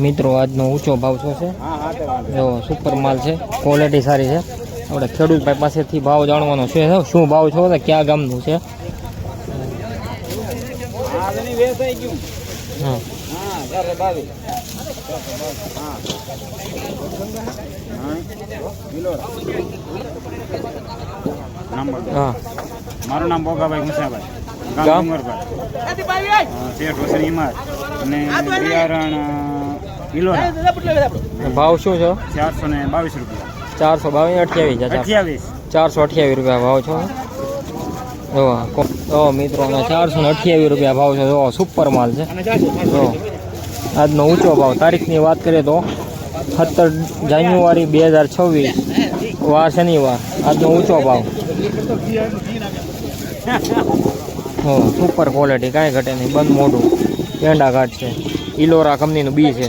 મિત્રો આજનો ઊંચો ભાવ શું છે? જો સુપર માલ છે, ક્વોલિટી સારી છે. આપણે ખેડૂત ભાઈ પાસેથી ભાવ જાણવાનો છે. શું ભાવ છો ને કયા ગામનું છે? હા, મારું નામ બોગાભાઈ મુસાભાઈ, ગામ ઉમરભાઈ, શેઠ વસણી ઇમાર અને બિયારણ કિલોના ભાવ શું છે? 422 રૂપિયા. 422 28 428 રૂપિયા ભાવ છો. જો મિત્રો 428 રૂપિયા ભાવ છે. જો સુપર માલ છે. જો આજનો ઊંચો ભાવ, તારીખની વાત કરીએ તો 17 જાન્યુઆરી 2026 વાર શનિવાર. આજનો ઊંચો ભાવ. સુપર ક્વોલિટી, કાંઈ ઘટે નહીં, બંધ મોઢું, પેંડા ઘાટ છે. ઇલોરા કંપનીનું બી છે.